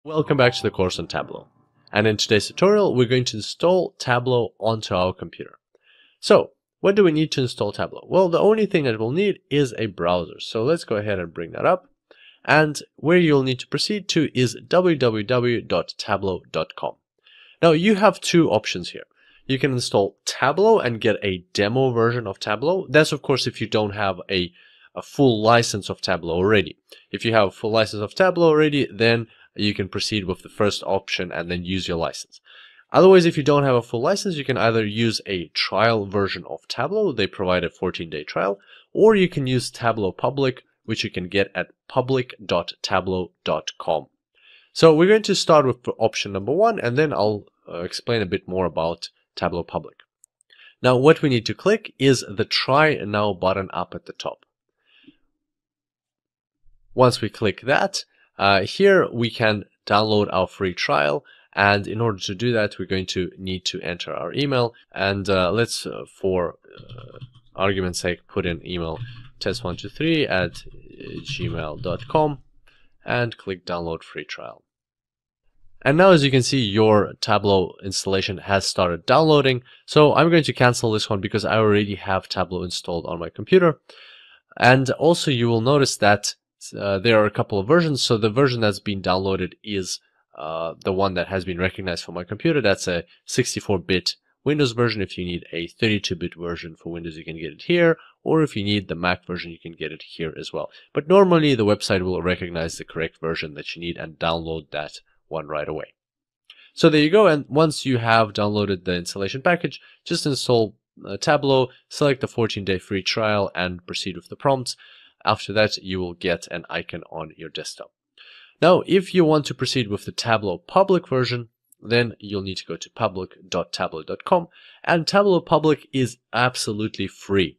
Welcome back to the course on Tableau. And in today's tutorial, we're going to install Tableau onto our computer. So, what do we need to install Tableau? Well, the only thing that we'll need is a browser. So let's go ahead and bring that up. And where you'll need to proceed to is www.tableau.com. Now, you have two options here. You can install Tableau and get a demo version of Tableau. That's, of course, if you don't have a full license of Tableau already. If you have a full license of Tableau already, then you can proceed with the first option and then use your license. Otherwise, if you don't have a full license, you can either use a trial version of Tableau. They provide a 14-day trial, or you can use Tableau Public, which you can get at public.tableau.com. So we're going to start with option number one, and then I'll explain a bit more about Tableau Public. Now, what we need to click is the Try Now button up at the top. Once we click that, here we can download our free trial, and in order to do that, we're going to need to enter our email, and let's, for argument's sake, put in email test123@gmail.com and click download free trial. And now, as you can see, your Tableau installation has started downloading. So I'm going to cancel this one because I already have Tableau installed on my computer. And also you will notice that there are a couple of versions. So the version that's been downloaded is the one that has been recognized for my computer. That's a 64-bit Windows version. If you need a 32-bit version for Windows, you can get it here. Or if you need the Mac version, you can get it here as well. But normally the website will recognize the correct version that you need and download that one right away. So there you go. And once you have downloaded the installation package, just install Tableau, select the 14-day free trial, and proceed with the prompts. After that, you will get an icon on your desktop. Now, if you want to proceed with the Tableau Public version, then you'll need to go to public.tableau.com, and Tableau Public is absolutely free.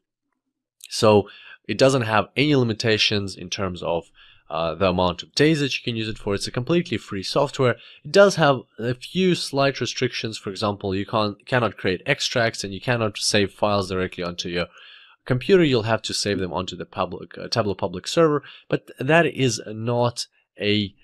So it doesn't have any limitations in terms of the amount of days that you can use it for. It's a completely free software. It does have a few slight restrictions. For example, you cannot create extracts, and you cannot save files directly onto your computer. You'll have to save them onto the Tableau Public server, but that is not a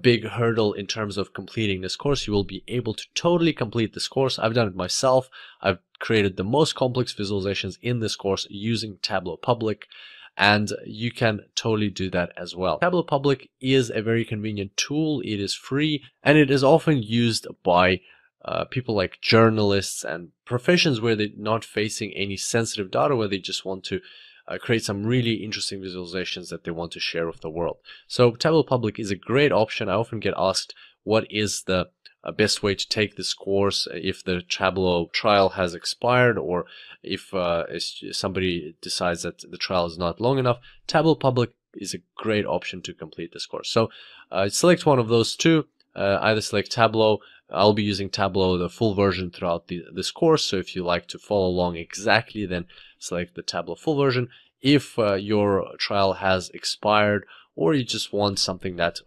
big hurdle in terms of completing this course. You will be able to totally complete this course. I've done it myself. I've created the most complex visualizations in this course using Tableau Public, and you can totally do that as well. Tableau Public is a very convenient tool. It is free, and it is often used by people like journalists and professions where they're not facing any sensitive data, where they just want to create some really interesting visualizations that they want to share with the world. So Tableau Public is a great option. I often get asked, what is the best way to take this course if the Tableau trial has expired, or if somebody decides that the trial is not long enough? Tableau Public is a great option to complete this course. So select one of those two. Either select Tableau. I'll be using Tableau, the full version, throughout this course. So if you like to follow along exactly, then select the Tableau full version. If your trial has expired, or you just want something that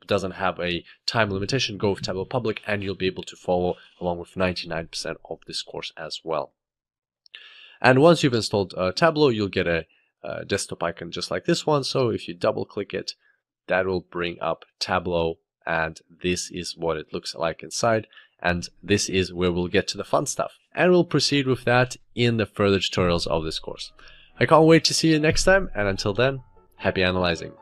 doesn't have a time limitation, go with Tableau Public, and you'll be able to follow along with 99% of this course as well. And once you've installed Tableau, you'll get a desktop icon just like this one. So if you double click it, that will bring up Tableau, and this is what it looks like inside. And this is where we'll get to the fun stuff. And we'll proceed with that in the further tutorials of this course. I can't wait to see you next time, and until then, happy analyzing.